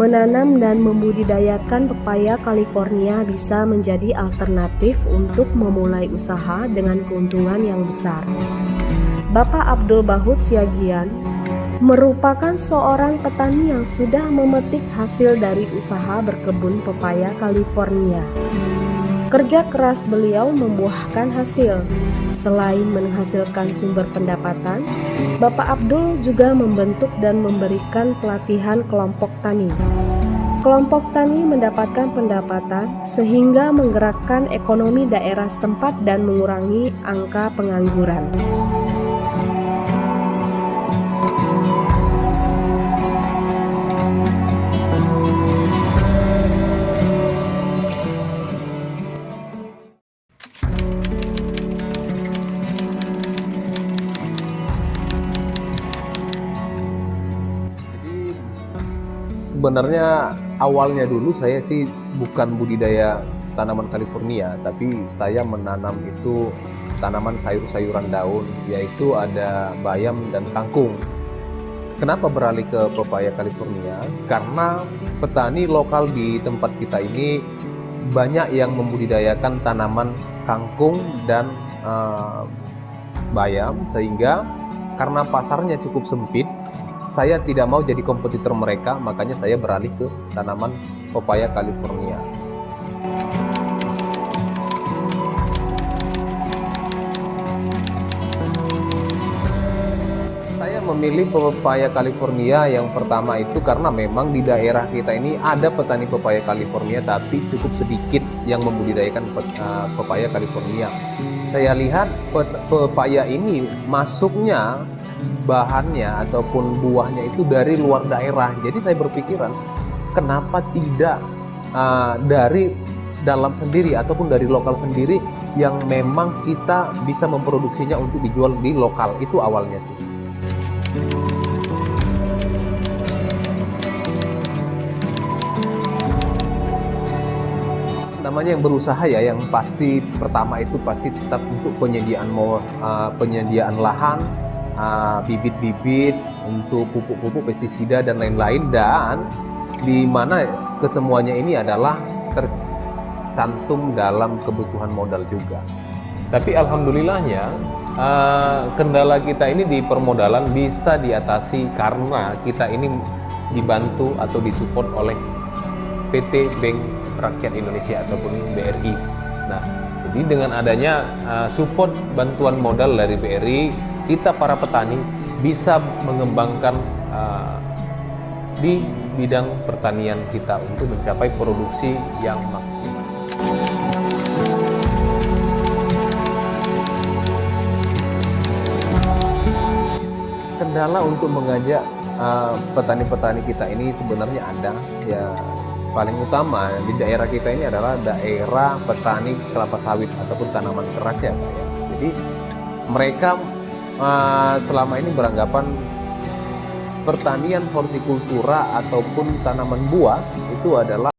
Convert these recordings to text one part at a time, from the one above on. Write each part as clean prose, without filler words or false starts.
Menanam dan membudidayakan pepaya California bisa menjadi alternatif untuk memulai usaha dengan keuntungan yang besar. Bapak Abdul Bahut Siagian merupakan seorang petani yang sudah memetik hasil dari usaha berkebun pepaya California. Kerja keras beliau membuahkan hasil. Selain menghasilkan sumber pendapatan, Bapak Abdul juga membentuk dan memberikan pelatihan kelompok tani. Kelompok tani mendapatkan pendapatan sehingga menggerakkan ekonomi daerah setempat dan mengurangi angka pengangguran. Sebenarnya awalnya dulu saya sih bukan budidaya tanaman California, tapi saya menanam itu tanaman sayur-sayuran daun, yaitu ada bayam dan kangkung. Kenapa beralih ke pepaya California? Karena petani lokal di tempat kita ini banyak yang membudidayakan tanaman kangkung dan bayam, sehingga karena pasarnya cukup sempit, saya tidak mau jadi kompetitor mereka, makanya saya beralih ke tanaman pepaya California. Saya memilih pepaya California yang pertama itu karena memang di daerah kita ini ada petani pepaya California, tapi cukup sedikit yang membudidayakan pepaya California. Saya lihat pepaya ini masuknya bahannya ataupun buahnya itu dari luar daerah. Jadi saya berpikiran, kenapa tidak dari dalam sendiri ataupun dari lokal sendiri yang memang kita bisa memproduksinya untuk dijual di lokal. Itu awalnya sih. Namanya yang berusaha ya, yang pasti pertama itu pasti tetap untuk penyediaan lahan, bibit-bibit untuk pupuk-pupuk, pestisida dan lain-lain, dan di mana kesemuanya ini adalah tercantum dalam kebutuhan modal juga. Tapi alhamdulillahnya kendala kita ini di permodalan bisa diatasi karena kita ini dibantu atau disupport oleh PT Bank Rakyat Indonesia ataupun BRI. Nah, jadi dengan adanya support bantuan modal dari BRI, kita para petani bisa mengembangkan di bidang pertanian kita untuk mencapai produksi yang maksimal. Kendala untuk mengajak petani-petani kita ini sebenarnya ada, ya paling utama di daerah kita ini adalah daerah petani kelapa sawit ataupun tanaman keras ya. Jadi mereka selama ini beranggapan pertanian hortikultura ataupun tanaman buah itu adalah.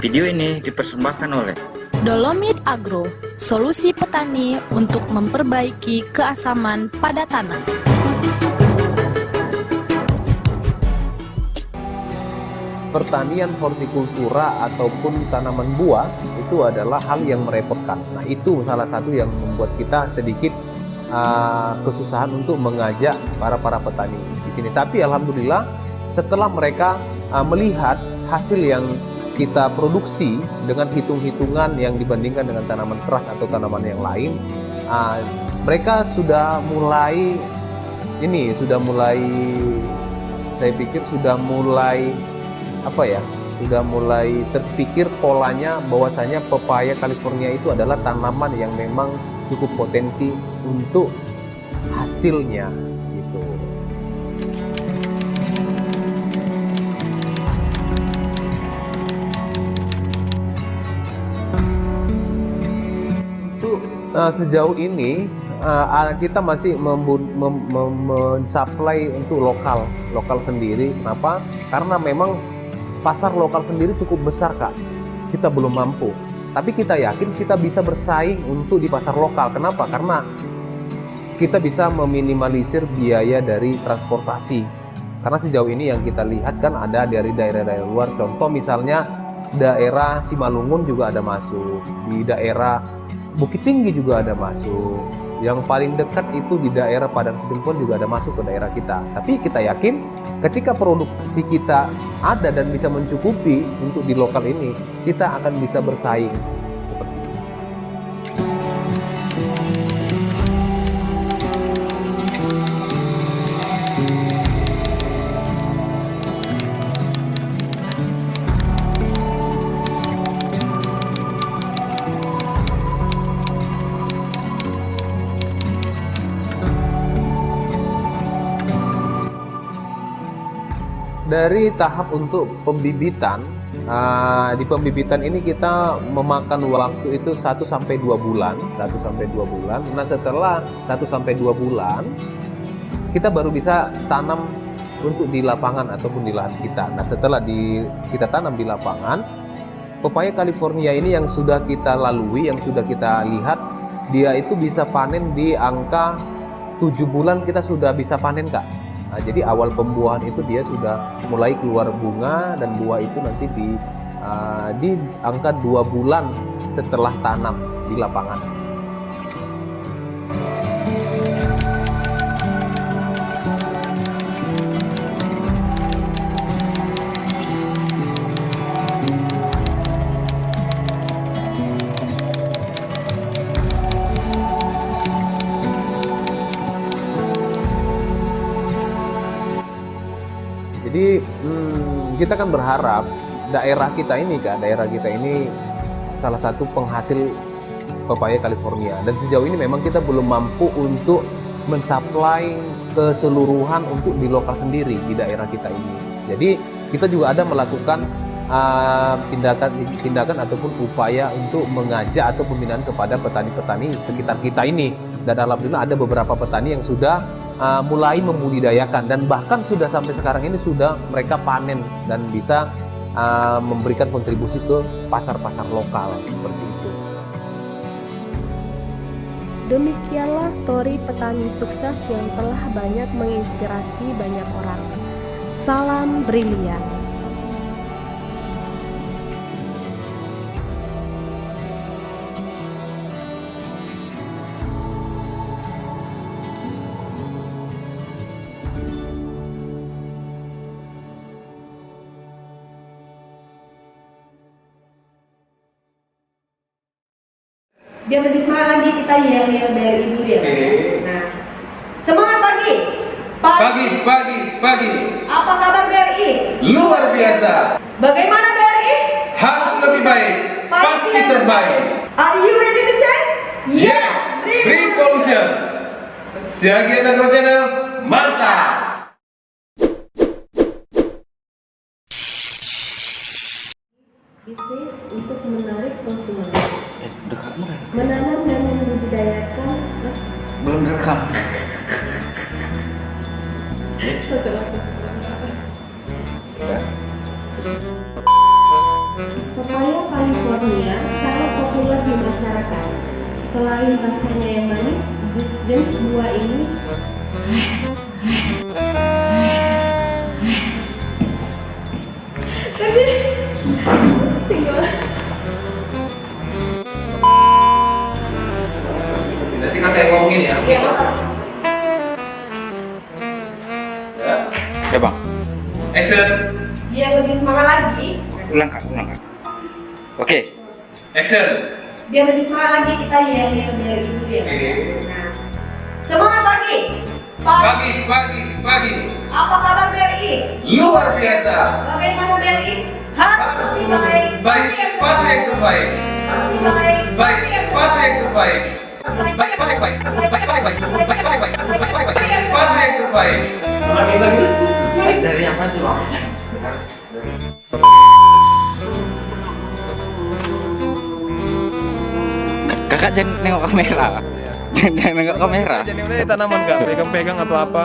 Video ini dipersembahkan oleh Dolomit Agro, solusi petani untuk memperbaiki keasaman pada tanah. Pertanian hortikultura ataupun tanaman buah itu adalah hal yang merepotkan. Nah, itu salah satu yang membuat kita sedikit kesusahan untuk mengajak para petani di sini. Tapi alhamdulillah setelah mereka melihat hasil yang kita produksi dengan hitung-hitungan yang dibandingkan dengan tanaman keras atau tanaman yang lain, mereka sudah mulai saya pikir sudah mulai terpikir polanya bahwasanya pepaya California itu adalah tanaman yang memang cukup potensi untuk hasilnya gitu. Sejauh ini kita masih mensuplai untuk lokal sendiri. Kenapa? Karena memang pasar lokal sendiri cukup besar, Kak. Kita belum mampu. Tapi kita yakin kita bisa bersaing untuk di pasar lokal. Kenapa? Karena kita bisa meminimalisir biaya dari transportasi. Karena sejauh ini yang kita lihat kan ada dari daerah-daerah luar, contoh misalnya daerah Simalungun juga ada masuk, di daerah Bukit Tinggi juga ada masuk, yang paling dekat itu di daerah Padang Sidempuan juga ada masuk ke daerah kita. Tapi kita yakin ketika produksi kita ada dan bisa mencukupi untuk di lokal ini, kita akan bisa bersaing seperti itu. Dari tahap untuk pembibitan, di pembibitan ini kita memakan waktu itu 1 sampai 2 bulan, 1 sampai 2 bulan. Nah, setelah 1 sampai 2 bulan, kita baru bisa tanam untuk di lapangan ataupun di lahan kita. Nah, setelah kita tanam di lapangan, pepaya California ini yang sudah kita lalui, yang sudah kita lihat, dia itu bisa panen di angka 7 bulan kita sudah bisa panen, Kak. Nah, jadi awal pembuahan itu dia sudah mulai keluar bunga dan buah itu nanti di angka 2 bulan setelah tanam di lapangan. Jadi kita kan berharap daerah kita ini salah satu penghasil pepaya California, dan sejauh ini memang kita belum mampu untuk mensuplai keseluruhan untuk di lokal sendiri di daerah kita ini. Jadi kita juga ada melakukan tindakan ataupun upaya untuk mengajak atau pembinaan kepada petani-petani sekitar kita ini, dan alhamdulillah ada beberapa petani yang sudah mulai membudidayakan, dan bahkan sudah sampai sekarang ini sudah mereka panen dan bisa memberikan kontribusi ke pasar-pasar lokal seperti itu. Demikianlah story petani sukses yang telah banyak menginspirasi banyak orang. Salam brilian. Biar lebih semangat lagi kita yel-yel BRI dulu ya. Nah, semangat pagi. Pagi. Apa kabar BRI? Luar biasa. Bagaimana BRI? Harus lebih baik. Pasti terbaik. Are you ready to check? Yes. Revolution. Siagian Agro Channel, mantap. Bisnis untuk menarik konsumen. Menanam dan membudidayakan. Belum direkam. Pepaya California sangat populer di masyarakat. Selain rasanya yang manis, jenis buah ini Nanti kan saya ngomongin ya. Iya, Ya bang. Action. biar lebih semangat lagi. Ulang kak. Oke. Action. Biar lebih semangat lagi kita yel-yel BRI dulu ya. Nah, semangat pagi. Pagi. Apa kabar BRI? Luar biasa. Bagaimana BRI? Harus lebih baik. Pasti yang terbaik. Harus lebih baik. Pasti yang terbaik. Pasti yang terbaik. Dari apa tuh bang? Kakak jangan nengok kamera. Jangan nengok kamera. Jadi udah tanaman Kak, pegang-pegang atau apa?